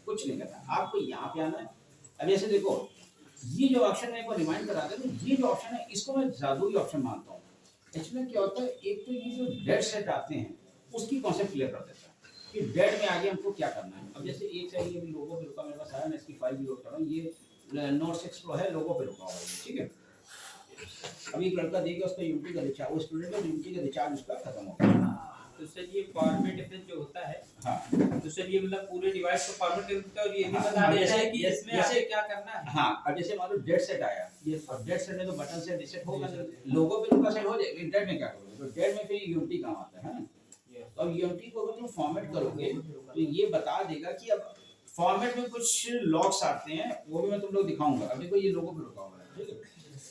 कुछ नहीं करना, आपको यहाँ पे आना है। अब जैसे देखो ये जो ऑप्शन है, एक बार रिमाइंड करा दें, ये जो ऑप्शन है इसको मैं जादुई ऑप्शन मानता हूँ। इसमें क्या होता है, एक तो ये जो डेड सेट आते हैं उसकी कॉन्सेप्ट क्लियर कर देता है कि डेड में आगे हमको क्या करना है। अब जैसे एक चाहिए अभी लोगो पे रुका मेरे पास आया, मैं इसकी फाइल भी लोड कर रहा हूँ, ये नोट 6 प्रो है, लोगो पे रुका हुआ है, ठीक है। अभी एक लड़का देगा उसका यूनिटी का रिचार्ज, वो स्टूडेंट है यूनिटी का रिचार्ज उसका खत्म हो गया। तो सर ये फॉर्मेट डिफरेंस जो होता है, हाँ तो सर ये मतलब पूरे डिवाइस को फॉर्मेट कर देता है और ये भी बता देता है कि इसमें आपको क्या करना है। हाँ, अब जैसे मान लो डेड सेट आया, ये अब डेड सेट में तो बटन से रीसेट होगा, लोगो पे रुका सेट हो जाएगा, लेकिन डेड में क्या करोगे, तो डेड में फिर यूनिटी काम आता है ना। तो अब यूनिटी को अगर तुम फॉर्मेट करोगे तो ये बता देगा कि अब फॉर्मेट में कुछ लॉक्स आते हैं, वो भी मैं तुम लोग दिखाऊंगा। अब देखो ये लोगो पे रुका हुआ है, ठीक है।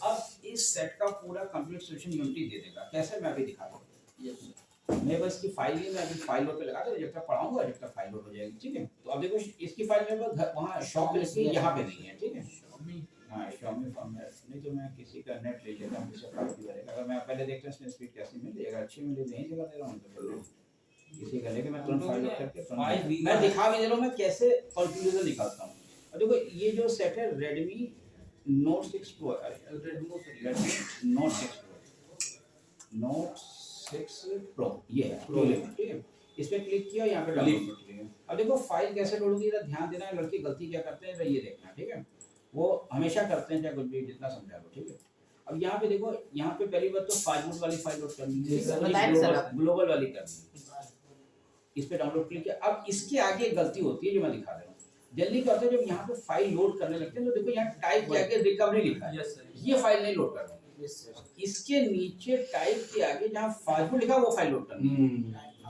अब इस सेट का पूरा कंप्लीट सॉल्यूशन यूनिटी दे देगा, कैसे मैं अभी दिखा दूँ। मेरे पास की फाइल ही मैं अभी फाइल लोड पे लगा दूं, जब तक पढ़ाऊंगा जब तक फाइल लोड हो जाएगी, ठीक है। तो अब देखो इसकी फाइल मेरे पास वहाँ शॉप पे लिखी है, यहाँ पे नहीं है, ठीक है। हाँ Xiaomi फॉर्मेट नहीं तो मैं किसी का नेट ले लेता हूँ, किसी फाइल की करेगा। अगर मैं पहले देखता हूँ इसमें स्पीड कैसी मिलेगी, अगर अच्छी मिले यहीं जगह दे रहा हूँ, तो फिर किसी का लेके मैं तुरंत फाइल लोड करके मैं दिखा भी दे रहा हूँ मैं कैसे कंक्लूजन निकालता हूँ। और देखो ये जो सेट है Redmi Note 6 Pro, Redmi Note 6 Pro, Note 6 Pro ये है, ठीक है। इस पे क्लिक किया, यहाँ पे डाउनलोड कर लिया। अब देखो फाइल कैसे लोड होगी, ध्यान देना है, लड़के गलती क्या करते हैं ये देखना, ठीक है। वो हमेशा करते हैं, चाहे कुछ भी जितना समझा लो, ठीक है। अब यहाँ पे देखो, यहाँ पे पहली बात तो 5 मोड वाली फाइल लोड करनी है, ग्लोबल वाली करनी है, इस पे डाउनलोड क्लिक किया। अब इसके आगे गलती होती है जो मैं दिखा रहा हूँ। जल्दी क्या होता है, जब यहाँ पे फाइल लोड करने लगते हैं तो देखो यहाँ टाइप के आगे रिकवरी लिखा है, ये फाइल नहीं लोड करनी, इसके नीचे टाइप के आगे जहाँ फाइल लिखा वो फाइल लोड करनी,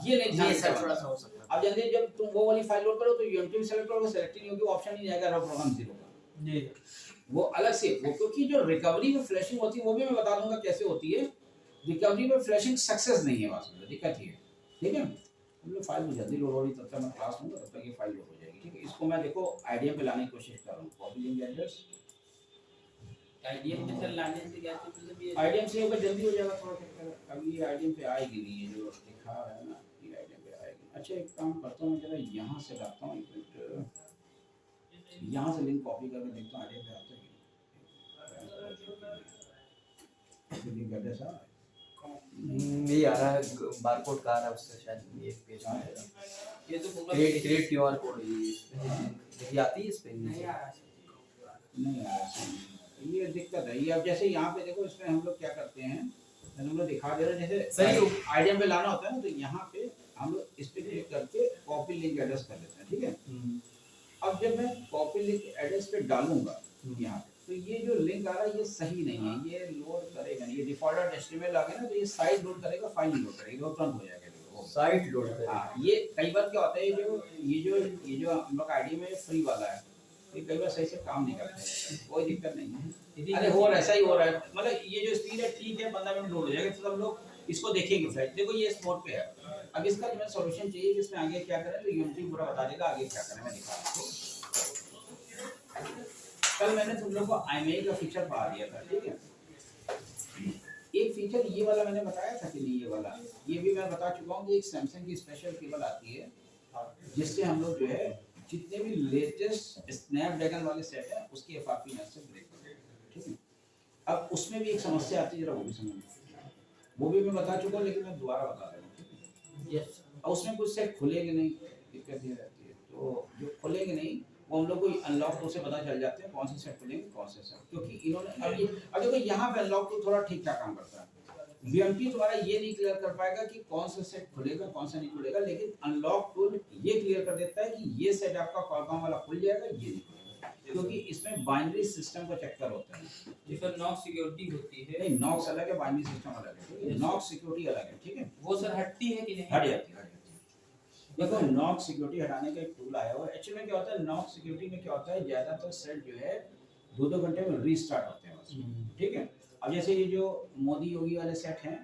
ये नहीं ध्यान से थोड़ा सा हो सकता है। अब जल्दी जब तुम वो वाली फाइल लोड करो तो यूनिटी भी सेलेक्ट करोगे, सेलेक्ट नहीं होगी, ऑप्शन नहीं आएगा, रब प्रोग्राम 0 का जी। वो अलग से वो, क्योंकि जो रिकवरी में फ्लैशिंग होती है वो भी मैं बता दूंगा कैसे होती है। रिकवरी में फ्लैशिंग सक्सेस नहीं है, वास्तव में दिक्कत ही है, ठीक है। मतलब फाइल में जल्दी लोड हो रही, तब तक मैं क्लास लूंगा, तब तक ये फाइल लोड हो जाएगी, ठीक है। इसको मैं देखो आईडीएम पे लाने की कोशिश कर रहा हूँ, कॉपी लिंक एड्रेस आईडीएम पे सर लाने से क्या मतलब ये आईडीएम से होगा जल्दी हो जाएगा थोड़ा सा। अब ये आईडीएम पे आएगी नहीं, ये जो लिखा है ना ये आईडीएम पे आएगी। अच्छा एक काम करता हूँ, जरा यहाँ से लाता हूँ, यहाँ से लिंक कॉपी करके देखता हूँ आईडीएम पे आता है लिंक एड्रेस आ ये आ रहा है, बारकोड का आ रहा है, उससे शायद ये पेज आ जाएगा। ये तो पूरा क्रिएट क्यूआर कोड ये आती है इस पे नहीं आ रहा ये दिक्कत है। ये अब जैसे यहाँ पे देखो, इसमें हम लोग क्या करते हैं, हम लोग दिखा दे रहे हैं, जैसे सही आईडीएम पे लाना होता है ना, तो यहाँ पे हम लोग इस पे क्लिक करके कॉपी लिंक एड्रेस कर लेते हैं, ठीक है। अब जब मैं कॉपी लिंक एड्रेस पे डालूंगा यहाँ पे, तो ये जो लिंक आ रहा है ये सही नहीं है, ये लोड करेगा नहीं, ये डिफॉल्ट एचटीएमएल आ गया ना, तो ये साइट लोड करेगा, फाइल नहीं लोड करेगा, वो तुरंत हो जाएगा साइट लोड करेगा। हाँ, ये कई बार क्या होता है, ये जो हम लोग आईडी में फ्री वाला है, ये कई बार सही से काम नहीं करता है, कोई दिक्कत नहीं है। अरे हो रहा है, ऐसा ही हो रहा है, मतलब ये जो स्पीड है ठीक है, 15 मिनट लोड हो जाएगा, तो सब लोग इसको देखेंगे फ्लाइट। देखो ये इस मोड पे है। अब इसका जो सॉल्यूशन चाहिए कि इसमें आगे क्या करें, तो यूनिटी पूरा बता देगा आगे क्या करें, मैं दिखा रहा हूँ। कल मैंने तुम लोग को आईएमआई का फीचर पढ़ा दिया था, ठीक है। एक फीचर ये वाला मैंने बताया था कि नहीं, ये वाला ये भी मैं बता चुका हूँ कि एक सैमसंग की स्पेशल केबल आती है, जिससे हम लोग जो है जितने भी लेटेस्ट स्नैपड्रैगन वाले सेट है उसकी एफआरपी से ब्रेक कर देंगे, ठीक है। अब उसमें भी एक समस्या आती है, जरा वो भी समझ, वो भी मैं बता चुका हूँ, लेकिन मैं दोबारा बता रहा हूँ, यस। और उसमें कुछ सेट खुलेंगे नहीं, दिक्कत ये रहती है। तो जो खुलेंगे नहीं वो हम लोग को अनलॉक टूल से पता चल जाते हैं कौन से सेट खुलेंगे कौन से सेट, क्योंकि इन्होंने अब देखो यहाँ पे अनलॉक टूल थोड़ा ठीक ठाक काम करता है। बीएमपी तुम्हारा ये नहीं क्लियर कर पाएगा कि कौन सा सेट खुलेगा कौन सा नहीं खुलेगा, लेकिन अनलॉक टूल ये क्लियर कर देता है कि ये सेट आपका क्वालकॉम वाला खुल जाएगा, ये नहीं खुलेगा, क्योंकि इसमें बाइनरी सिस्टम का चक्कर होता है। जिसमें नॉक सिक्योरिटी होती है, नहीं नॉक्स अलग है, बाइनरी सिस्टम अलग है, ठीक है। नॉक सिक्योरिटी अलग है, ठीक है। वो सर हटती है कि नहीं? हट जाती है। देखो नॉक सिक्योरिटी हटाने का एक टूल आया हुआ है। एक्चुअली में क्या होता है, नॉक सिक्योरिटी में क्या होता है, ज्यादातर सेट जो है 2-2 घंटे में रीस्टार्ट होते हैं बस, ठीक है। अब जैसे ये जो मोदी योगी वाले सेट हैं,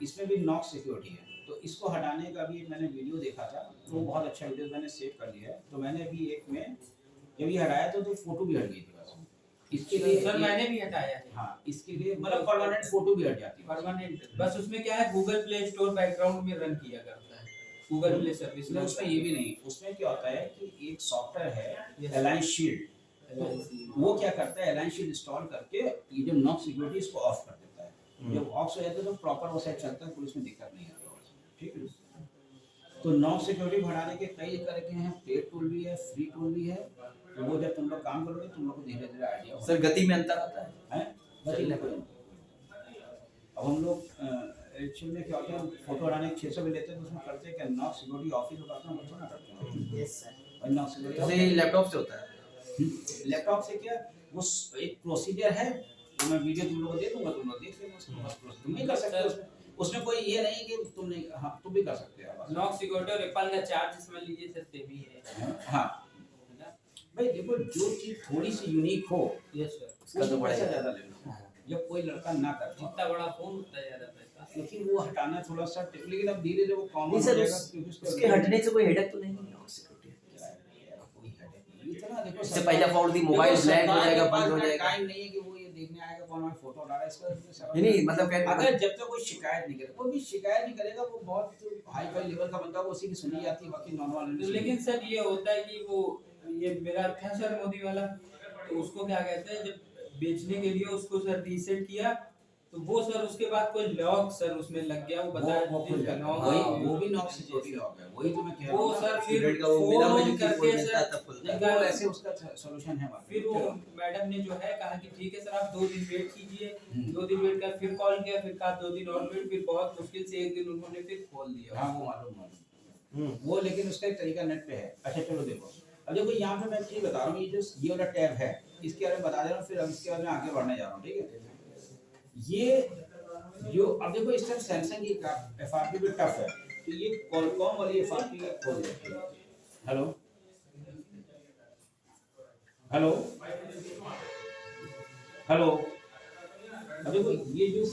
इसमें भी नॉक सिक्योरिटी है, तो इसको हटाने का भी मैंने वीडियो देखा था, तो बहुत अच्छा वीडियो मैंने सेव कर लिया है। तो मैंने अभी एक में जब ये हटाया था तो फोटो भी हट गई थी बस। इसके लिए सर मैंने भी हटाया है। हाँ, इसके लिए मतलब परमानेंट फोटो भी हट जाती है परमानेंट, बस उसमें क्या है गूगल प्ले स्टोर बैकग्राउंड में रन किया करता है। गूगल प्ले सर्विस इसमें उसमें ये भी नहीं, उसमें क्या होता है कि एक सॉफ्टवेयर है Yes. अलायंस शील्ड, वो क्या करता है अलायंस शील्ड इंस्टॉल करके ये जो नॉक सिक्योरिटी इसको ऑफ कर देता है। जब ऑफ हो जाता है तो प्रॉपर वो सेट चलता है, पुलिस में दिक्कत नहीं आती। ठीक है, तो नॉक सिक्योरिटी बढ़ाने के कई तरीके हैं, पेड टूल भी है, फ्री टूल भी है। तो वो जब तुम लोग काम करोगे तुम लोग को धीरे धीरे आइडिया सर गति में अंतर आता है? है। अब हम लोग एक्चुअल में क्या होता है, फोटो बनाने 600 में लेते हैं तो उसमें करते हैं क्या, नॉक सिक्योरिटी ऑफिस में करते हैं, हम थोड़ा करते हैं। Yes sir. और नॉक सिक्योरिटी जैसे लैपटॉप से होता है। लैपटॉप से क्या, वो एक प्रोसीजर है, वो मैं वीडियो तुम लोगों को दे दूंगा, तुम लोग देख लेना उसको, बस तुम नहीं कर सकते उसमें, उसमें कोई ये नहीं कि तुम नहीं, हाँ तुम भी कर सकते हो। नॉक सिक्योरिटी और एप्पल का चार्ज समझ लीजिए सर सेम ही है। हाँ भाई देखो, जो चीज थोड़ी सी यूनिक हो यस सर, उसका तो पैसा बढ़ेगा। ज्यादा ले लो, जब कोई लड़का ना कर पाए। जितना बड़ा फोन उतना ज्यादा पैसा। लेकिन वो हटाना थोड़ा सा लेकिन अब धीरे धीरे वो कॉमन नहीं हो सर, जाएगा, क्योंकि उसके हटने से कोई हेडेक तो नहीं है नॉक सिक्योरिटी? इतना देखो इससे पहले फॉर दी मोबाइल ब्लैक हो जाएगा, बंद हो जाएगा। टाइम नहीं है कि वो ये देखने आएगा कौन हमारी फोटो डाला, इसका नहीं मतलब अगर जब तक कोई शिकायत नहीं करेगा, कोई भी शिकायत नहीं करेगा, वो बहुत हाई फाई लेवल का बंदा, वो उसी की सुनी जाती है, बाकी नॉर्मल। तो लेकिन सर ये होता है कि वो ये मेरा था सर मोदी वाला, तो उसको क्या कहते हैं, जब बेचने के लिए उसको सर रीसेट किया तो वो सर उसके बाद कोई लॉक सर उसमें लग गया, वो बताया वो खुल जाएगा, वही वो भी नॉक सिक्योरिटी लॉक है, वही तो मैं कह रहा वो हूँ। सर फिर Secret का वो बिना फोन में जो करके कीबोर्ड मिलता है सर तब खुलता है। नहीं, वो ऐसे उसका सॉल्यूशन है बाकी। फिर वो मैडम ने जो है कहा कि ठीक है सर आप 2 दिन वेट कीजिए, 2 दिन वेट कर फिर कॉल किया, फिर कहा 2 दिन और वेट, फिर बहुत मुश्किल से 1 दिन उन्होंने फिर खोल दिया। हाँ वो मालूम वो, लेकिन उसका एक तरीका नेट पे है। अच्छा चलो देखो, अब देखो यहाँ पे मैं चीज बता रहा हूँ, ये वाला टैब है, इसके बारे में बता दे रहा हूँ, फिर अब इसके बाद में आगे बढ़ने जा रहा हूँ। ठीक है, ये जो अब देखो इस टाइम सैमसंग की एफआरपी भी टफ है, तो ये क्वालकॉम वाली एफआरपी खोल देती है। हेलो हेलो हेलो, अब देखो ये जो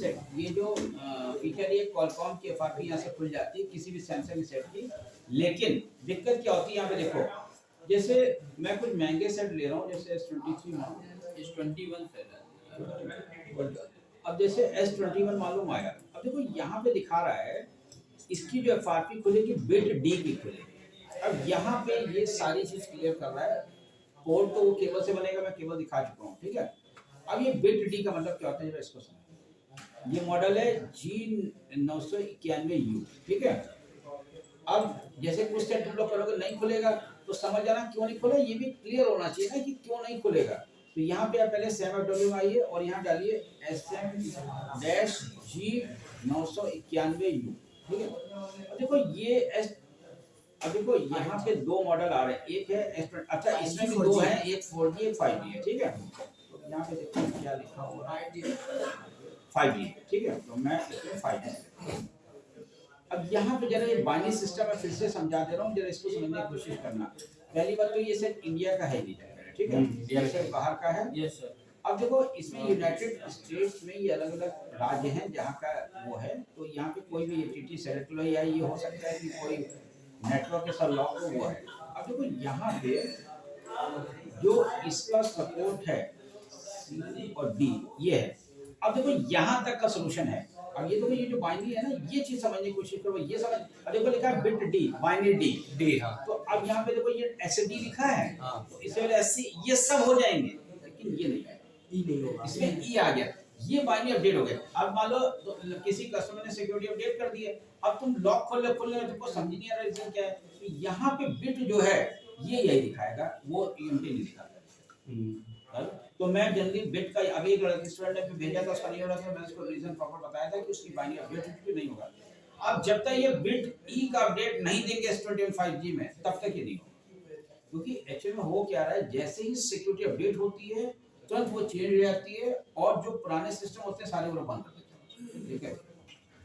फीचर, ये क्वालकॉम की एफआरपी यहाँ से खुल जाती है किसी भी सैमसंग सेट की। लेकिन दिक्कत क्या होती है यहाँ पे देखो, जैसे मैं कुछ महंगे सेट ले रहा हूँ, जैसे S23 S21 सर, अब जैसे S21 मालूम आया, अब देखो यहाँ पे दिखा रहा है इसकी जो एफआरपी खुलेगी बिट डी की खुलेगी। अब यहाँ पे ये सारी चीज क्लियर कर रहा है, कोड तो वो केबल से बनेगा, मैं केबल दिखा चुका हूँ। ठीक है, अब ये बिट डी का मतलब क्या होता है, जब इसको समझो। ये मॉडल है G991U। ठीक है, अब जैसे कुछ सेट तुम लोग करोगे नहीं खुलेगा, तो समझ जाना क्यों नहीं खुला, ये भी क्लियर होना चाहिए ना कि क्यों नहीं खुलेगा। तो यहाँ पे आप पहले SMFW आइए और यहाँ डालिए SM-G991U। ठीक है, अब देखो ये अब देखो यहाँ पे 2 मॉडल आ रहे हैं, एक है अच्छा इसमें भी 2 हैं, एक 4G एक 5G है। ठीक है, तो यहाँ पे देखो क्या लिखा हुआ है 5G। ठीक है, तो मैं इसमें 5G। अब यहाँ पे जरा ये बाइनरी सिस्टम है, फिर से समझा दे रहा हूँ, जरा इसको समझने की कोशिश करना। पहली बात तो ये सेट इंडिया का है नहीं, ठीक है, इंडिया से बाहर का है। Yes sir. अब देखो इसमें यूनाइटेड स्टेट्स में ये अलग अलग राज्य हैं जहाँ का वो है, तो यहाँ पे कोई भी AT&T सेलेक्ट लो, या ये हो सकता है कि कोई नेटवर्क के साथ लॉक हो हुआ है। अब देखो यहाँ पे जो इसका सपोर्ट है C और D ये है। अब देखो यहाँ तक का सोल्यूशन है। अब ये देखो ये जो बाइनरी है ना, ये चीज समझने की कोशिश करो, ये समझ। अब देखो लिखा है बिट डी, बाइनरी डी। हाँ। तो अब यहाँ पे देखो ये SD लिखा है, हाँ। तो इससे पहले SC ये सब हो जाएंगे, लेकिन ये नहीं है, ई नहीं होगा, इसमें ई आ गया, ये बाइनरी अपडेट हो गया। अब मान लो तो किसी कस्टमर ने सिक्योरिटी अपडेट कर दी है, अब तुम लॉक खोल ले तुमको समझ नहीं आ रहा रीजन क्या है, तो यहाँ पे बिट जो है ये यही दिखाएगा, वो EMP नहीं दिखाता। तो मैं जनरली बिट का अभी एक लड़की स्टूडेंट ने भेजा था, उसका नहीं हो रहा था, मैंने उसको रीजन प्रॉपर बताया था कि उसकी बाइनरी अपडेट नहीं होगा। अब जब तक ये बिट ई का अपडेट नहीं देंगे S21 5G में, तब तक ये नहीं होगा, क्योंकि एक्चुअली में हो क्या रहा है, जैसे ही सिक्योरिटी अपडेट होती है तुरंत वो चेंज हो जाती है, और जो पुराने सिस्टम होते हैं सारे वो बंद कर देते हैं। ठीक है,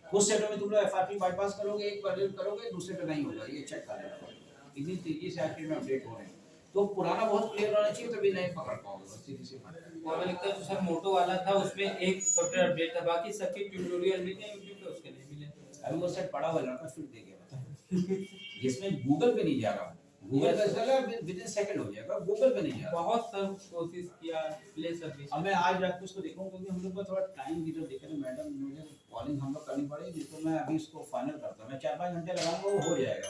कुछ सेटों में तुम लोग FRP बाईपास करोगे, एक वर्जन करोगे, दूसरे पे नहीं होगा, ये चेक कर लेना, इतनी तेजी से एक्चुअली में अपडेट हो रहे हैं। तो पुराना बहुत क्लियर होना चाहिए, तभी नहीं पकड़ पाओगे, सीधी सी बात है। और मैं लिखता सर मोटो वाला था, उसमें एक सॉफ्टवेयर अपडेट था, बाकी सबके ट्यूटोरियल मिले YouTube पे, उसके नहीं मिले। अभी वो सेट पड़ा हुआ लड़का फिर दे गया, जिसमें गूगल पे नहीं जा रहा, गूगल पे चला विद इन सेकंड हो जाएगा, गूगल पे नहीं जाएगा। बहुत सर कोशिश किया प्ले सर्विस। अब मैं आज रात को इसको देखूंगा क्योंकि हम लोग को थोड़ा टाइम की जो देखे ना मैडम, मुझे कॉलिंग हम लोग करनी पड़ेगी, तो मैं अभी इसको फाइनल करता हूँ। मैं 4-5 घंटे लगाऊंगा, वो हो जाएगा।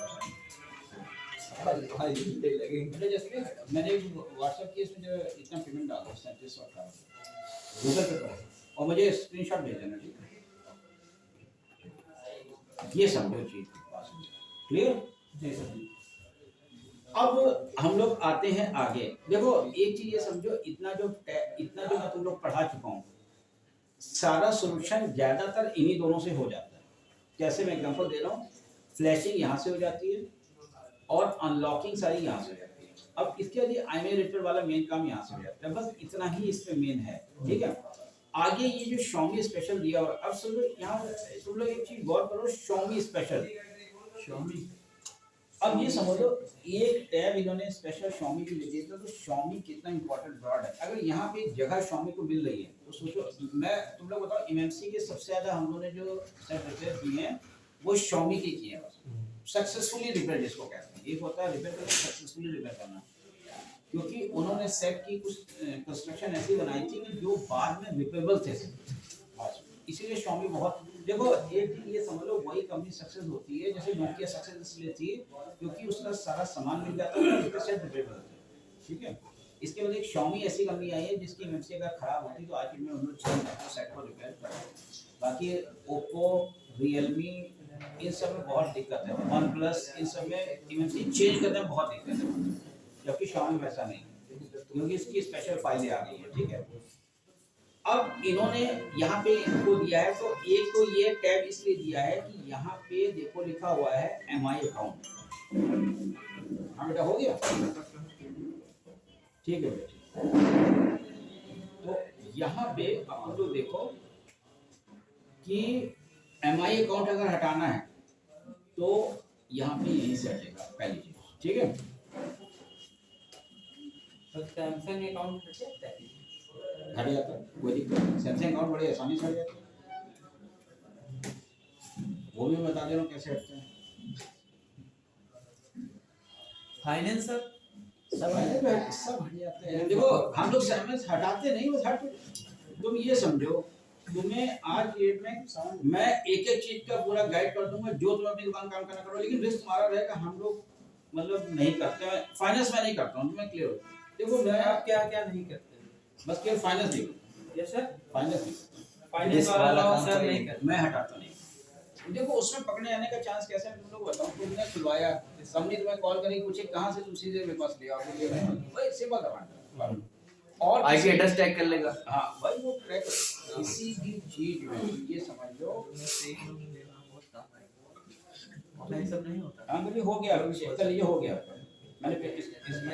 मतलब जैसे मैंने व्हाट्सएप किया, इसमें जो इतना पेमेंट डाला 37 गूगल पे करो और मुझे स्क्रीनशॉट भेज देना, ठीक है? ये समझो चीज क्लियर? जी सर। अब हम लोग आते हैं आगे। देखो एक चीज ये समझो, इतना जो मैं तुम लोग पढ़ा चुका हूँ, सारा सोल्यूशन ज्यादातर इन्हीं दोनों से हो जाता है। जैसे मैं एग्जांपल दे रहा हूँ, फ्लैशिंग यहाँ से हो जाती है और अनलॉकिंग सारी यहाँ से हो जाती है। अब इसके लिए आईएमआई रिपेयर वाला मेन काम यहाँ से हो जाता है, बस इतना ही इसमें मेन है, ठीक है? आगे ये जो Xiaomi स्पेशल दिया, और अब समझो यहाँ तुम लोग एक चीज गौर करो, Xiaomi स्पेशल, अब ये समझो एक टैब इन्होंने स्पेशल Xiaomi की ले दिया था, तो Xiaomi कितना इंपॉर्टेंट ब्रांड है। अगर यहाँ पे जगह Xiaomi को मिल रही है तो सोचो, मैं तुम लोग बताओ, एमएमसी के सबसे ज्यादा हम लोगों ने जो सेट रिपेयर किए हैं वो Xiaomi के किए हैं, सक्सेसफुली रिपेयर जिसको कहते हैं। एक होता है रिपेयर करना, सक्सेसफुली रिपेयर करना, क्योंकि उन्होंने सेट की कुछ कंस्ट्रक्शन ऐसी बनाई थी कि जो बाद में रिपेरेबल थे, इसीलिए Xiaomi बहुत, देखो एक ये समझ लो, वही कंपनी सक्सेस होती है जैसे नोकिया सक्सेस इसलिए थी क्योंकि उसका सारा सामान मिल जाता था, रिपेरेबल था, ठीक है? इसके बाद एक Xiaomi ऐसी कंपनी आई है जिसकी एमएमसी अगर खराब होती तो आज की में उन लोग सेट को रिपेयर कर। बाकी Oppo, Realme, इन सब में बहुत दिक्कत है, OnePlus, इन सब में एमएमसी चेंज करने में बहुत दिक्कत है, जबकि Xiaomi वैसा नहीं है क्योंकि इसकी स्पेशल फाइलें आ गई है, ठीक है? अब इन्होंने यहाँ पे इनको दिया है, तो एक तो ये टैब इसलिए दिया है कि यहाँ पे देखो लिखा हुआ है MI अकाउंट। हाँ बेटा, हो गया, ठीक है बेटा। तो यहाँ पे आप लोग देखो कि MI अकाउंट अगर हटाना है तो यहाँ पे यहीं से हटेगा पहली चीज, ठीक है? तो सैमसंग अकाउंट हट जाता है, हट जाता है, कोई दिक्कत नहीं। सैमसंग अकाउंट बड़े आसानी से हट जाता है, वो भी बता दे रहा हूँ कैसे हटते हैं। फाइनेंस सर सब हट जाते हैं। देखो हम लोग सैमसंग हटाते नहीं, बस हट, तुम ये समझो, तुम्हें आज डेट में मैं एक एक चीज का पूरा गाइड कर दूंगा, जो तुम अपनी दुकान काम करना करो, लेकिन रिस्क तुम्हारा रहेगा। हम लोग मतलब नहीं करते हैं फाइनेंस, में नहीं करता हूँ, तुम्हें क्लियर हो? देखो मैं, आप क्या क्या नहीं करते? बस केवल फाइनेंस नहीं, यस सर, फाइनेंस वाला काम सर नहीं करते, मैं हटाता नहीं। देखो उसमें पकड़ने आने का चांस कैसे है, तुम लोग बताओ। तुमने खुलवाया, कंपनी तुम्हें कॉल करेगी, पूछे कहाँ से, तुम सीधे मेरे पास ले आओगे, भाई सिंपल दबाना और आईपी एड्रेस टैग कर लेगा। हाँ भाई, वो ट्रैक किसी भी चीज में ये समझ लो, सब नहीं होता। हाँ मुझे हो गया, कल ये हो गया, मैंने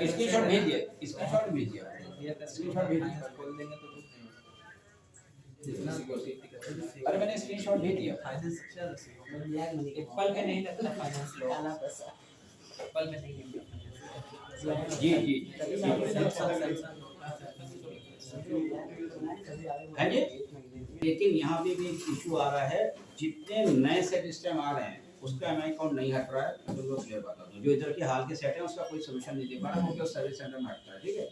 स्क्रीनशॉट भेज दिया, स्क्रीनशॉट भेज दिया, स्क्रीनशॉट भेज दिया, खोल देंगे तो कुछ नहीं। अरे मैंने स्क्रीनशॉट भेज दिया। फाइनेंस एप्पल में नहीं लगता फाइनेंस लो, एप्पल में नहीं लगता। जी जी है जी। लेकिन यहाँ पे भी एक इशू आ रहा है, जितने नए सेट इस टाइम आ रहे हैं उसका एमआई अकाउंट नहीं हट रहा है, तो लोग क्लियर बता दो। जो इधर के हाल के सेट है उसका कोई सोल्यूशन नहीं दे पा रहा, क्योंकि सर्विस सेंटर में हटता है, ठीक है?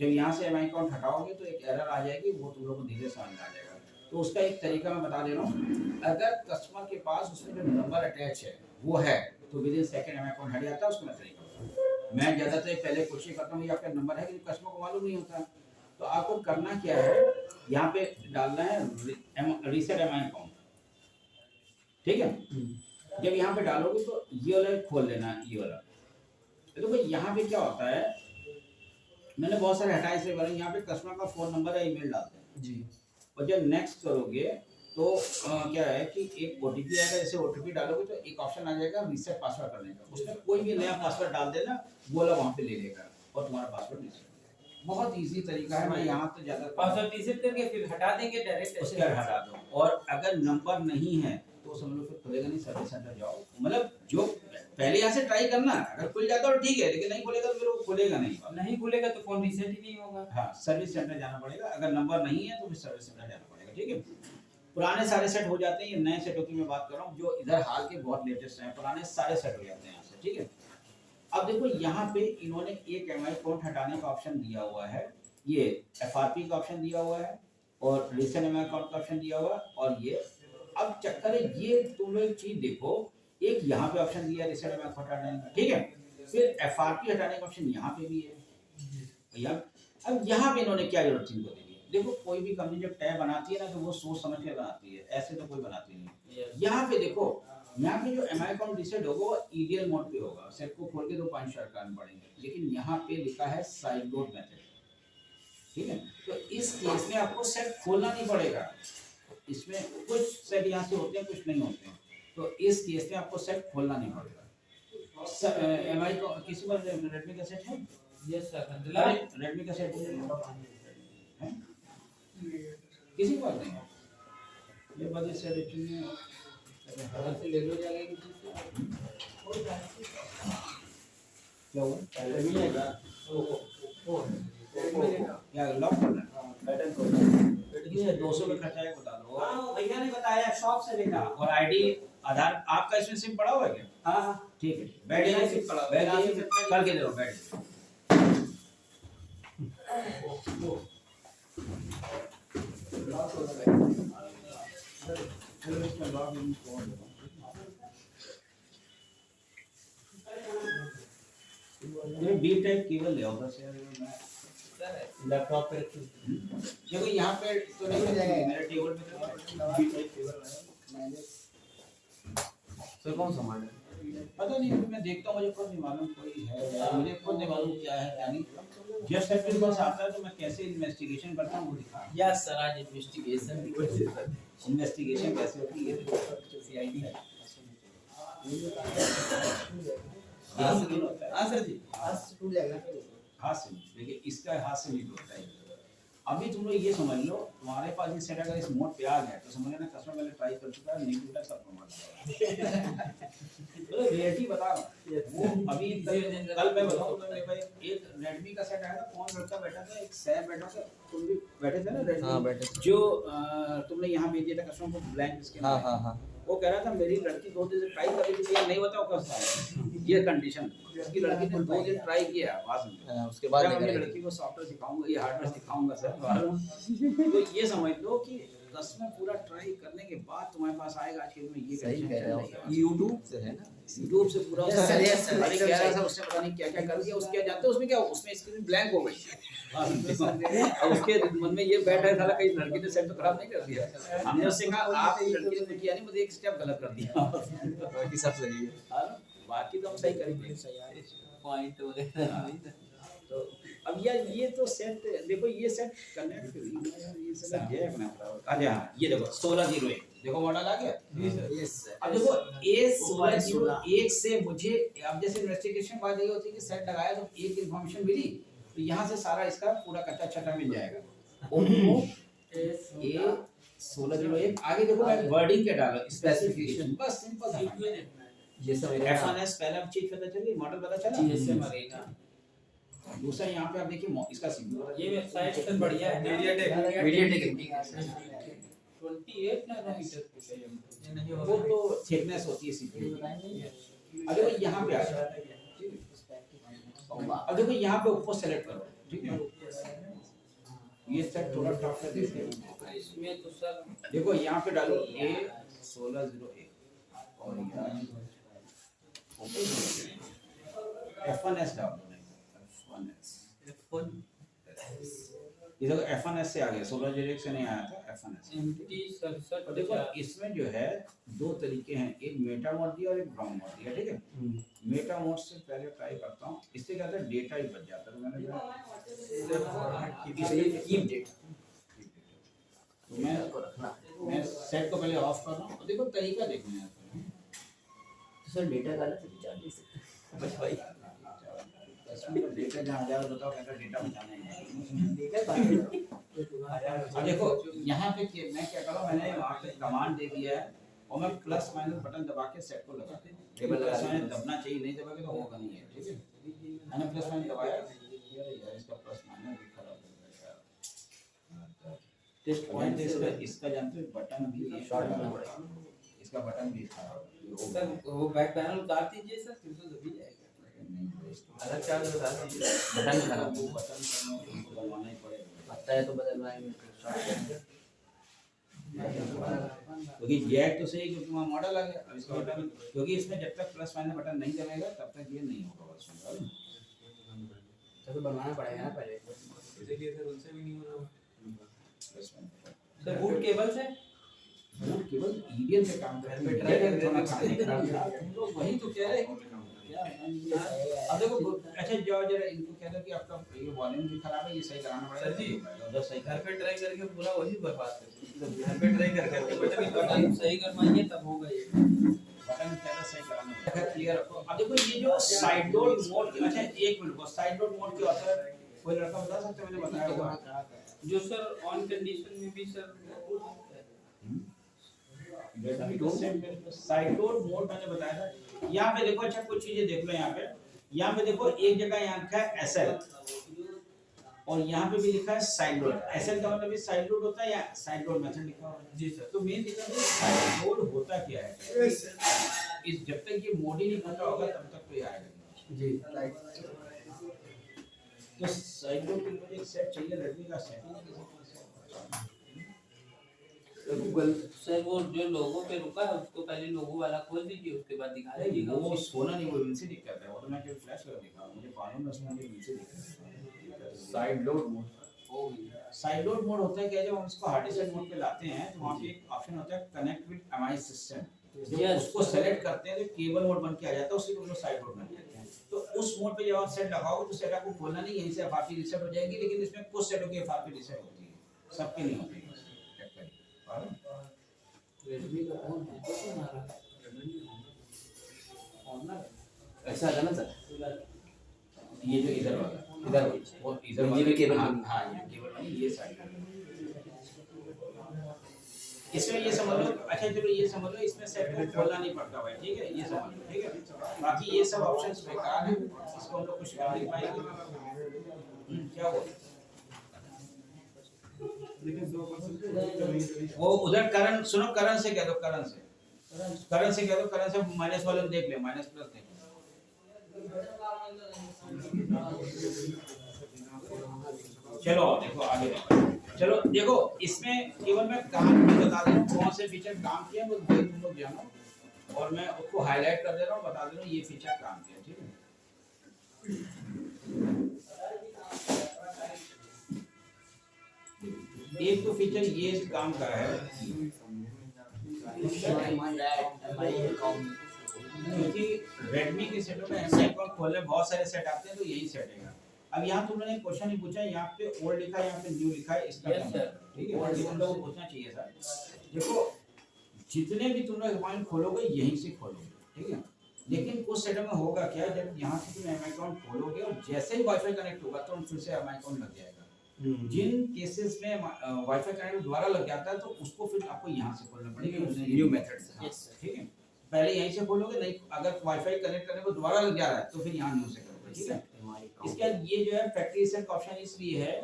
जब यहाँ से एमआई अकाउंट हटाओगे तो एक एरर आ जाएगी, वो तुम लोग को धीरे समझ में आ जाएगा। तो उसका एक तरीका मैं बता दे रहा हूँ, अगर कस्टमर के पास उसमें जो नंबर अटैच है वो है तो with in second MI account हट जाता है। उसका मैं तरीका बताऊँ, मैं ज़्यादातर पहले कोशिश करता हूँ, ये आपका नंबर है कि कस्टमर को मालूम नहीं होता, तो आपको करना क्या है, यहाँ पे डालना है रीसेट एमआई अकाउंट, ठीक है? जब यहाँ पे डालोगे तो ये वाला खोल लेना, ये वाला। तो देखो यहाँ पे क्या होता है, मैंने बहुत सारे हटाए से वाले, यहाँ पे कस्टमर का फोन नंबर है, ईमेल डालते हैं जी, और जब नेक्स्ट करोगे तो क्या है कि एक ओटीपी आएगा, जैसे ओटीपी डालोगे तो एक ऑप्शन आ जाएगा रीसेट पासवर्ड करने का, उसमें कोई भी नया पासवर्ड डाल देना, वो वाला वहाँ पे ले लेगा और तुम्हारा पासवर्ड रीसेट। बहुत इजी तरीका है, मैं यहाँ तो ज्यादा पासवर्ड रीसेट करके फिर हटा देंगे डायरेक्ट, उसके हटा दो। और अगर नंबर नहीं है तो समझ लो फिर खुलेगा नहीं, सर्विस सेंटर जाओ, मतलब जो पहले यहाँ से ट्राई करना, अगर खुल जाता तो ठीक है, लेकिन नहीं खुलेगा तो फिर वो खुलेगा नहीं, नहीं खुलेगा तो फोन रीसेट ही नहीं होगा। हाँ, सर्विस सेंटर जाना पड़ेगा, अगर नंबर नहीं है तो फिर सर्विस सेंटर जाना पड़ेगा, ठीक है? पुराने सारे सेट हो जाते हैं, ये नए सेटों की मैं बात कर रहा हूँ, जो इधर हाल के बहुत लेटेस्ट हैं, पुराने सारे सेट हो जाते हैं यहाँ से, ठीक है? अब देखो यहाँ पे इन्होंने एक एमआई काउंट हटाने का ऑप्शन दिया हुआ है, ये एफआरपी का ऑप्शन दिया हुआ है और रीसेंट एमआई काउंट का ऑप्शन दिया हुआ है और ये अब चक्कर है ये तुम लोग एक चीज देखो, एक यहाँ पे ऑप्शन दिया है रीसेंट एमआई काउंट हटाने का, ठीक है, फिर एफआरपी हटाने का ऑप्शन यहाँ पे भी है भैया। अब यहाँ पे इन्होंने क्या जरूरत थी इनको देनी है? देखो कोई भी कंपनी जब टैब बनाती है ना तो वो सोच समझ के बनाती है, ऐसे तो कोई बनाती नहीं। यहाँ पे देखो, यहाँ पे जो एमआई अकाउंट रीसेट होगा वो ईडीएल मोड पे होगा, सेट को खोल के 2 पॉइंट शॉर्ट करने पड़ेंगे, लेकिन यहाँ पे लिखा है साइड लोड मेथड, ठीक है, तो इस केस में आपको सेट खोलना नहीं पड़ेगा, इसमें कुछ सेट यहाँ से होते हैं कुछ नहीं होते हैं, तो इस केस में आपको सेट खोलना नहीं पड़ेगा। एमआई को किसी पर रेडमी का सेट है? यस सर, रेडमी का सेट है किसी को नहीं है, ये बात इस सेट में से ले लो जाएगा किसी से। क्या हुआ? रेडमी है क्या? या लॉक करना पैटर्न को ये 200 का खर्चा है बता दो। हाँ भैया ने बताया शॉप से लेना। और आईडी आधार आपका इसमें सिम पड़ा हुआ है क्या? हाँ हाँ ठीक है बैठिए, सिम पड़ा बैठिए, करके दो बैठिए। ये बी टाइप केबल ले आओ बस यार, लैपटॉप पे देखो यहाँ पे तो नहीं हो जाएगा, मेरे टेबल पे तो बी टाइप केबल है। सर कौन सा मॉडल? पता नहीं, मैं देखता हूँ, मुझे खुद नहीं मालूम कोई है यार, मुझे खुद नहीं मालूम क्या है क्या नहीं। जब तक मेरे पास आता है तो मैं कैसे इन्वेस्टिगेशन करता हूँ वो दिखा। यस सर, आज इन्वेस्टिगेशन इन्वेस्टिगेशन कैसे होती है ये सीआईडी है। हाँ सर जी, हाथ से देखिए इसका हाथ से नहीं टूटता है। अभी तुम लोग ये समझ लो, तुम्हारे पास ये सेट अगर इस मोड पे आ गया तो समझ लेना कस्टमर पहले ट्राई कर चुका है, नहीं टूटा तब तो रियलिटी बता रहा हूँ। वो अभी कल मैं बताऊँ तो मेरे पास एक रेडमी का सेट आया था, कौन लड़का बैठा था, एक सैम बैठा था, तुम भी बैठे थे ना रेडमी? हाँ बैठे जो तुमने यहाँ भेज दिया था कस्टमर को ब्लैंक स्क्रीन। हाँ हाँ हाँ वो कह रहा था मेरी लड़की 2 दिन से ट्राई कर रही थी, नहीं होता कब से ये कंडीशन, उसकी लड़की ने 2 दिन ट्राई किया, आवाज में उसके बाद मैं लेकर अपनी लड़की को सॉफ्टवेयर सिखाऊंगा, ये हार्डवेयर सिखाऊंगा सर। तो ये समझ लो कि कस्टमर पूरा ट्राई करने के बाद तुम्हारे पास आएगा आज के दिन में ये सही कह रहे हो, ये यूट्यूब से है ना, यूट्यूब से पूरा Yes, sir, yes, sir, अरे एकदम कह रहा सही। था उसने पता नहीं क्या क्या कर दिया, उसके जानते हो उसमें क्या, उसमें स्क्रीन ब्लैंक हो गई। और उसके मन में ये बैठा है साला कहीं लड़की ने सेट तो खराब नहीं कर दिया। हमने उससे कहा आप लड़की ने किया नहीं, मुझे एक स्टेप गलत कर दिया। बाकी सब सही है। हाँ, बाकी तो हम सही करेंगे। पॉइंट वगैरह। तो अब यार ये तो सेट देखो, ये सेट कनेक्ट यार ये सेट है अपना। अरे हाँ ये देखो 1601 देखो मॉडल आ गया। Yes sir. अब देखो A1601 से मुझे अब जैसे इन्वेस्टिगेशन बात ये होती है कि सेट लगाया तो एक इन्फॉर्मेशन मिली, तो यहाँ से सारा इसका पूरा कच्चा छटा मिल जाएगा। ओप्पो A1601 आगे देखो मैं वर्डिंग क्या डाला, स्पेसिफिकेशन बस सिंपल था। ये सब F1S पहले अब चीज पता चली, मॉडल पता चला। जीएसएम अरेना, दूसरा यहाँ पे आप देखिए इसका सिंबल, ये वेबसाइट तो बढ़िया है। मीडियाटेक 28 नैनोमीटर वो तो थिकनेस होती है सीपीयू की। अब देखो यहाँ पे आ जाओ, अब देखो यहाँ पे ओप्पो सेलेक्ट करो, ठीक है, ये सेट थोड़ा टफ है देखिए। इसमें तो सर देखो यहाँ पे डालो A1601 और F1S डालो, F1S ये देखो F1S से आ गया, 1601 से नहीं आया था F1S। एमटी 67 और देखो इसमें जो है 2 तरीके हैं, एक मेटा मोड दिया और एक ब्राउन मोड दिया, ठीक है। मेटा मोड से पहले ट्राई करता हूँ, इससे क्या होता है डेटा ही बच जाता है, तो मैंने कीप डेटा, तो मैं सेट को पहले ऑफ कर रहा हूँ। देखो तरीका देखना है सर डेटा का अलग से चार्ज ले सकते बस भाई डेटा जहाँ 1000 बताओ कहता डेटा बचाना है। अब देखो यहाँ पे मैं क्या कर रहा हूँ, मैंने वहाँ पे कमांड दे दिया है और मैं प्लस माइनस बटन दबा के सेट को लगा दें। प्लस माइनस दबना चाहिए, नहीं दबाके तो होगा नहीं है, ठीक है। मैंने प्लस माइनस दबाया, यार इसका प्लस माइनस भी खराब हो गया। टेस्ट पॉइंट इसका जानते हो बटन भी शॉर्ट, इसका बटन भी खराब सर वो बैक पैनल उतार दीजिए सर, फिर तो दब ही जाएगा। अलग चार्ज बता दीजिए, बटन खराब वो है। बटन उनको बनवाना ही पड़ेगा, पता है तो बदलवाएंगे तो शॉर्ट करेंगे। क्योंकि जैक तो सही क्योंकि वहाँ मॉडल आ गया, अब इसका बटन क्योंकि इसमें जब तक प्लस माइनस बटन नहीं दबेगा तब तक ये नहीं होगा बस तो बनवाना पड़ेगा ना पहले। इसीलिए सर उनसे भी नहीं हो रहा। Plus minus sir boot cable से बूट केवल ईडीएम पे काम करते हैं, ट्राई करते हैं काम नहीं करता। तुम लोग वही तो कह रहे हैं क्या अब देखो अच्छा जाओ जरा इनको कह दो कि आपका ये वॉल्यूम भी खराब है, ये सही कराना पड़ेगा सर जी, उधर सही घर पे ट्राई करके पूरा वही बर्बाद कर दिया। घर पे ट्राई करके बटन सही करवाइए तब होगा ये। बटन पहले सही कराना पड़ेगा, क्लियर रखो। अब देखो ये जो साइड लोड मोड, अच्छा एक मिनट को साइड लोड मोड क्या होता है, कोई लड़का बता सकता है? मैंने बताया होगा जो सर ऑन कंडीशन में भी सर साइड लोड मोड मैंने बताया था। यहाँ पे देखो, अच्छा कुछ चीजें देख लो यहाँ पे देखो एक जगह यहाँ लिखा है एसएल और यहाँ पे भी लिखा है साइड लोड। एसएल का मतलब साइड लोड होता है या साइड लोड मेथड लिखा हुआ है जी सर। तो मेन दिक्कत है साइड लोड होता क्या है, इस जब तक ये मोड ही नहीं पता होगा तब तक तो ये आएगा जी। तो साइड लोड के लिए मुझे एक सेट चाहिए, रेडमी का सेट गूगल सर वो जो लोगो पे रुका है उसको पहले लोगो वाला खोल दीजिए, उसके बाद दिखा दीजिएगा। वो सोना नहीं, वो इनसे दिक्कत है, वो तो मैं केवल फ्लैश कर दिखा मुझे मालूम है उसमें मुझे इनसे दिक्कत है। Side load mode, side load mode होता है क्या, जब हम इसको हार्ड डिस्क मोड पे लाते हैं तो वहाँ पे एक ऑप्शन होता है कनेक्ट विद एमआई सिस्टम, जब उसको सेलेक्ट करते हैं तो केबल मोड बन के आ जाता है, उसी को हम लोग साइड लोड कहते हैं। तो उस मोड पे जब आप सेट लगाओगे तो सेट आपको खोलना नहीं, यहीं से एफआरपी रीसेट हो जाएगी, लेकिन इसमें कुछ सेटों की एफआरपी रीसेट होती है, सबके नहीं होती है। रेडमी का फोन है तो हमारा ऐसा है ना सर, ये जो इधर वाला इधर वो इधर ये वाला भी केबल हाँ वाली। हाँ, ये केबल वाली, ये साइड इसमें ये समझ लो। अच्छा चलो ये समझ लो, इसमें सेट को खोलना नहीं पड़ता भाई, ठीक है, ये समझ लो, ठीक है। बाकी ये सब ऑप्शंस बेकार हैं, इसको हम लोग कुछ कर नहीं पाएंगे। क्या हुआ वो उधर करण सुनो, करण से कह दो, करण से कह दो, करण से माइनस वाले देख ले, माइनस प्लस देख ले। चलो देखो आगे देखो, चलो देखो इसमें केवल मैं कहानी बता दे रहा हूँ कौन से फीचर काम किए वो तुम लोग जानो, और मैं उसको हाईलाइट कर दे रहा हूँ, बता दे रहा हूँ ये फीचर काम किया, ठीक है। एक तो फीचर ये काम का है क्योंकि रेडमी के सेटों में एमआई अकाउंट खोलने बहुत सारे सेट आते हैं तो यही सेट है। अब यहाँ तुम लोगों ने क्वेश्चन नहीं पूछा, यहाँ पे ओल्ड लिखा है, यहाँ पे न्यू लिखा है, इसका Yes, sir. ठीक है, और तुम लोगों को पूछना चाहिए सर। देखो जितने भी तुम लोग अकाउंट खोलोगे यहीं से खोलोगे, ठीक है, लेकिन कुछ सेटों में होगा क्या, जब यहाँ से तुम एमआई अकाउंट खोलोगे और जैसे ही वाईफाई कनेक्ट होगा तो फिर से एमआई अकाउंट लग जाएगा। जिन केसेस में वाईफाई कनेक्ट दोबारा लग जाता है तो उसको फिर आपको यहाँ से खोलना पड़ेगा न्यू मेथड से, ठीक है। पहले यहीं से खोलोगे, नहीं अगर वाईफाई कनेक्ट करने को दोबारा लग जा रहा है तो फिर यहाँ न्यू से करोगे, ठीक है। इसके बाद ये जो है फैक्ट्री रीसेट का ऑप्शन इसलिए है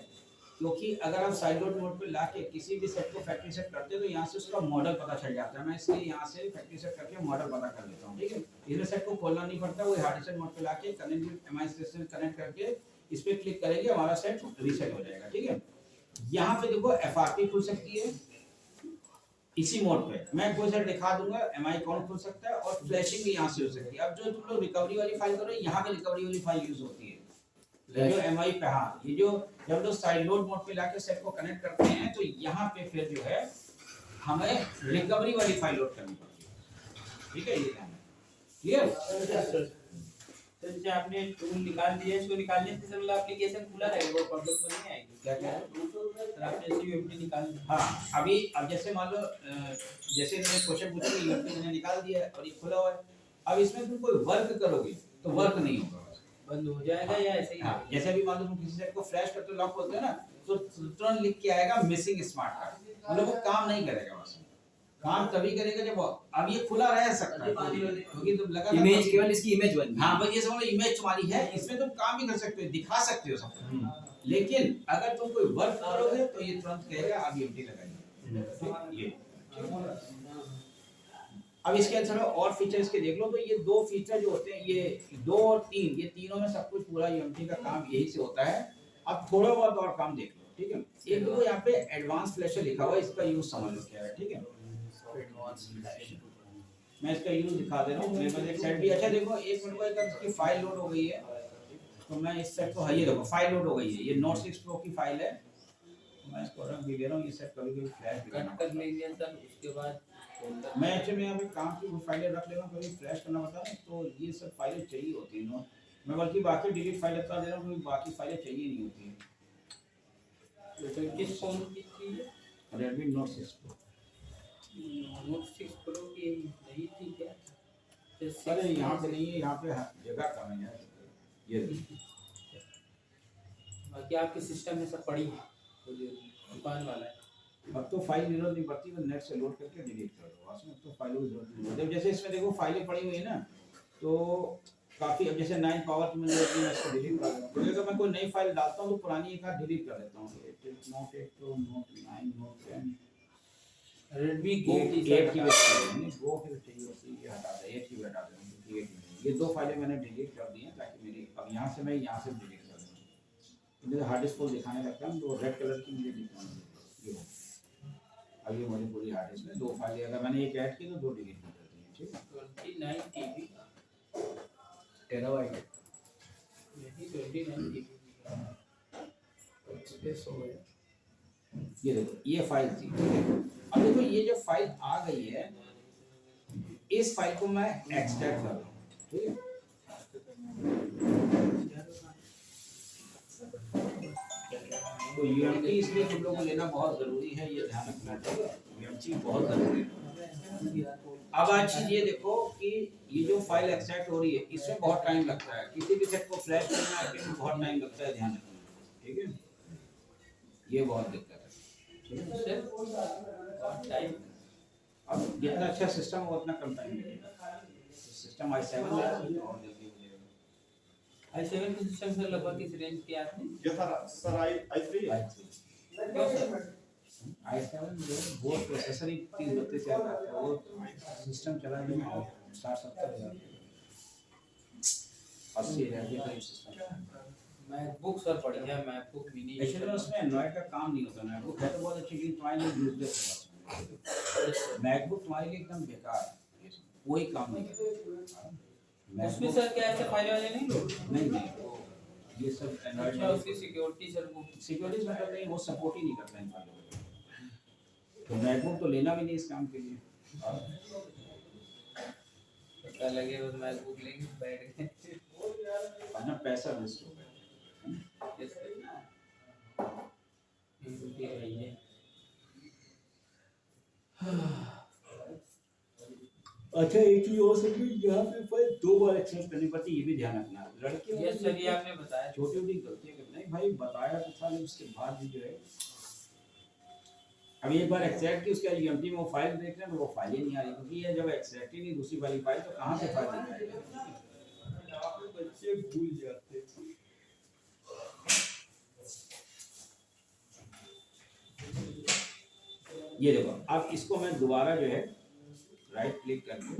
क्योंकि अगर आप साइड लोड मोड पे लाके किसी भी सेट को फैक्ट्री सेट करते हो तो यहाँ से उसका मॉडल पता चल जाता है। मैं इसलिए यहाँ से फैक्ट्री सेट करके मॉडल पता कर लेता हूँ, ठीक है। इसमें सेट को खोलना नहीं पड़ता, वो हार्ड डिस्क मोड पे लाके कनेक्ट एमआई से कनेक्ट करके इस पे क्लिक करेंगे, हमारा सेट रीसेट हो जाएगा, ठीक है। यहाँ पे देखो एफआरपी खुल सकती है इसी मोड पे, मैं कोई सा दिखा दूंगा, एमआई अकाउंट खुल सकता है और फ्लैशिंग भी यहाँ से हो सकती है। अब जो तुम लोग रिकवरी वाली फाइल करो, यहाँ पे रिकवरी वाली फाइल यूज होती है जो एमआई पे, हाँ ये जो जब लोग साइड लोड मोड पे लाके सेट को कनेक्ट करते हैं तो यहाँ पे फिर जो है हमें रिकवरी वाली फाइल लोड करनी पड़ती है, ठीक है, ये क्लियर। जैसे आपने टूल निकाल दिया, इसको निकालने से मतलब एप्लीकेशन खुला रहेगा, कोई प्रॉब्लम तो नहीं आएगी। क्या क्या सर आपने ऐसे यूएमटी निकाल दिया। हाँ अभी अब जैसे मान लो जैसे मैंने क्वेश्चन पूछा कि यूएमटी मैंने निकाल दिया और ये खुला हुआ है, अब इसमें तुम कोई वर्क करोगे तो वर्क नहीं होगा, बंद हो जाएगा या ऐसे ही। हाँ, जैसे अभी मान लो तुम किसी सेट को फ्लैश करते हो, लॉक बोलते हो ना, तो तुरंत लिख के आएगा मिसिंग स्मार्ट कार्ड, मतलब वो काम नहीं करेगा। बस काम तभी करेगा जब अब ये खुला रह सकता है क्योंकि तुम लगा इमेज केवल इसकी इमेज बन गई। हाँ बस ये समझ लो इमेज तुम्हारी है, इसमें तुम काम भी कर सकते हो, दिखा सकते हो सब, लेकिन अगर तुम कोई वर्क करोगे तो ये तुरंत कहेगा आप यूएमटी लगाइए, ठीक, ये अब इसके अंदर और फीचर्स के देख लो, तो ये दो फीचर जो होते हैं, ये 2 और 3, ये तीनों में सब कुछ पूरा यूएमटी का काम यही से होता है। अब थोड़ा बहुत और काम देख लो, ठीक है। एक तो यहाँ पे एडवांस फ्लैशर लिखा हुआ है, इसका यूज समझ लो क्या है, ठीक है। मैं इसका यूज दिखा दे रहा हूँ। मेरे पास एक सेट भी अच्छा, देखो एक मिनट को एक इसकी फाइल लोड हो गई है, तो मैं इस सेट को, हाँ ये देखो फाइल लोड हो गई है, ये नोट 6 प्रो की फाइल है। मैं इसको रख भी दे रहा हूँ, ये सेट कभी कभी फ्लैश भी कट कर लेंगे सर, उसके बाद मैं एक्चुअली यहाँ पे काम की वो फाइलें रख ले रहा हूँ, कभी फ्लैश करना पड़ता है, तो ये सब फाइलें चाहिए होती हैं। मैं बल्कि बाकी डिलीट फाइल बता दे रहा हूँ, क्योंकि बाकी फाइलें चाहिए नहीं होती हैं। किस फोन की थी ये? Redmi Note 6 Pro। Note 6 pro की नहीं थी क्या? अरे यहाँ पे नहीं है, यहाँ पे जगह कम है यार। ये बाकी आपके सिस्टम में सब पड़ी है, वो जो दुकान वाला है। अब तो फाइल जरूरत नहीं पड़ती, तो नेट से लोड करके डिलीट कर दो, उसमें तो फाइलों की जरूरत नहीं पड़ती। जैसे इसमें देखो फाइलें पड़ी हुई है ना, तो काफ़ी, अब जैसे 9 पावर में लेती है, इसको डिलीट कर देता हूँ। अगर मैं कोई नई फाइल डालता हूँ तो पुरानी एक आध डिलीट कर देता हूँ। Note 8 Pro, Note 9, Note 10, Redmi Go Go 8 की चाहिए, Go की चाहिए होती है, ये हटा दे, 8 की हटा दे, ये दो फाइलें मैंने डिलीट कर दी हैं, ताकि मेरी अब यहाँ से मैं यहाँ से डिलीट कर दूँ। मुझे हार्ड डिस्क को दिखाने लगता है, तो रेड कलर की मुझे दिखाना है। ये अब ये मुझे पूरी हार्ड डिस्क में दो फाइलें, अगर मैंने एक ऐड की तो दो डिलीट कर देती हैं, ठीक है। 29 TB टेराबाइट है। यही 29 TB स्पेस हो गया। ये देखो ये फाइल थी, ठीक है। अब देखो ये जो फाइल आ गई है, इस फाइल को मैं एक्सट्रैक्ट कर रहा हूँ, ठीक है। तो यूएमटी इसलिए तुम लोगों को लेना बहुत जरूरी है, ये ध्यान रखना चाहिए, यूएमटी बहुत जरूरी है। अब आज चीज ये देखो कि ये जो फाइल एक्सट्रैक्ट हो रही है, इसमें बहुत टाइम लगता है, किसी भी सेट को फ्लैश करना है इसमें बहुत टाइम लगता है, ध्यान रखना, ठीक है। ये बहुत दिक्कत है, ठीक है। सर टाइम अब जितना अच्छा सिस्टम हो उतना कम टाइम लगेगा। सिस्टम i7 में और जल्दी हो जाएगा। i7 के सिस्टम से लगभग किस रेंज के आते हैं? ये सर i3 है। क्यों सर? i7 जो वो प्रोसेसर ही 30-32 हज़ार का है, वो सिस्टम चला नहीं है 60-70 हज़ार 80 हज़ार के करीब सिस्टम। मैकबुक सर बढ़िया, मैकबुक मिनी एक्चुअली उसमें एंड्रॉइड का काम नहीं होता, मैकबुक है तो बहुत अच्छी चीज, तुम्हारे लिए यूजलेस है। मैकबुक तुम्हारे लिए एकदम बेकार है, कोई काम नहीं करता। उसमें सर क्या ऐसे फाइल वाले नहीं लोग? नहीं, ये सब एंड्रॉइड अच्छा, उसकी सिक्योरिटी सर वो सिक्योरिटी मतलब नहीं, वो सपोर्ट ही नहीं करता इन फाइलों को, तो मैकबुक तो लेना भी नहीं इस काम के लिए। पता लगे बस मैकबुक लेंगे बैठ गए। अपना पैसा वेस्ट हो गया। Yes, sir. ये है। अच्छा एक चीज और समझो, यहाँ पे फाइल 2 बार एक्सेस करनी पड़ती है, ये भी ध्यान रखना। लड़के यस सर, ये आपने बताया। छोटी छोटी गलतियां करते हैं भाई, बताया तो था, लेकिन उसके बाद भी जो है, अब एक बार एक्सट्रैक्ट की उसके यूएमटी में वो फाइल देख रहे हैं तो वो फाइल ही नहीं आ रही, क्योंकि ये जब एक्सट्रैक्ट ही नहीं दूसरी वाली फाइल, तो कहाँ से फाइल दिखाएगा। बच्चे भूल जाते हैं। ये देखो, अब इसको मैं दोबारा जो है राइट क्लिक करके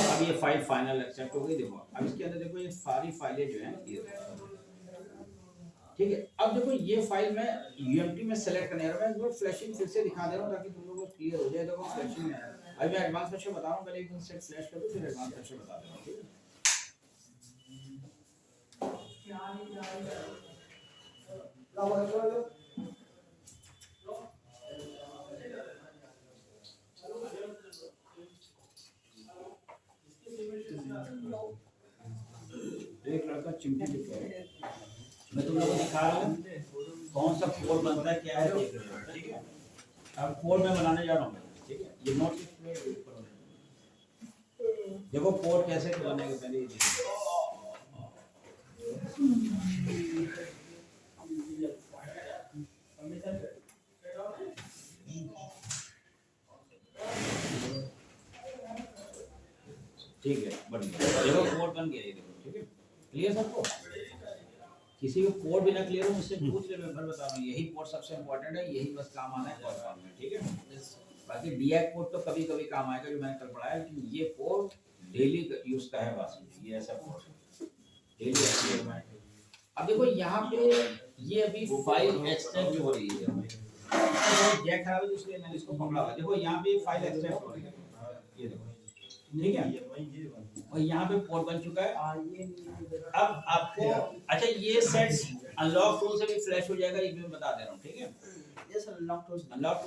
अब ये फाइल फाइनल एक्सेप्ट हो गई। देखो अब इसके अंदर देखो ये सारी फाइलें जो हैं ये, ठीक है। अब देखो ये फाइल मैं यूएमटी में सेलेक्ट करने रहा हूं, मैं एक बार फ्लैशिंग फिर से दिखा दे रहा हूं ताकि तुम लोगों को क्लियर हो जाए। देखो फ्लैशिंग में अभी मैं एडवांस फीचर बता रहा हूं, पहले एक दिन सेट फ्लैश कर दो फिर एडवांस फीचर बता दे रहा हूं, ठीक है। एक लड़का चिमटी लिखा है, मैं तुम लोगों को दिखा रहा हूँ कौन सा कोड बनता है, क्या है, देख रहे हो, ठीक है। अब कोड मैं बनाने जा रहा हूँ, ठीक है। ये नोट देखो कोड कैसे बनेगा, पहले ये देखो। ठीक है, बढ़िया, देखो कोड बन गया ये, देखो ठीक है, क्लियर सबको। किसी भी पोर्ट बिना क्लियर हो मुझसे पूछ ले, मैं फिर बता रहा हूँ यही पोर्ट सबसे इम्पोर्टेंट है, यही बस काम आना है कॉल फॉर्म में, ठीक है। बाकी डीएक पोर्ट तो कभी कभी काम आएगा जो मैंने कल पढ़ाया, लेकिन ये पोर्ट डेली यूज का है बस, ये ऐसा पोर्ट डेली। अब देखो यहाँ पे ये अभी फाइल एक्सट्रैक्ट हो रही है, जैक खराब है इसलिए मैंने इसको पकड़ा हुआ है। देखो यहाँ पे फाइल एक्सट्रैक्ट हो रही है, ये देखो, ठीक है। और यहाँ पे पोर्ट बन चुका है। अब आपको अच्छा ये सेट अनलॉक टूल से भी फ्लैश हो जाएगा, ये भी मैं बता दे रहा हूँ, ठीक है। Yes, sir. Locked. अनलॉक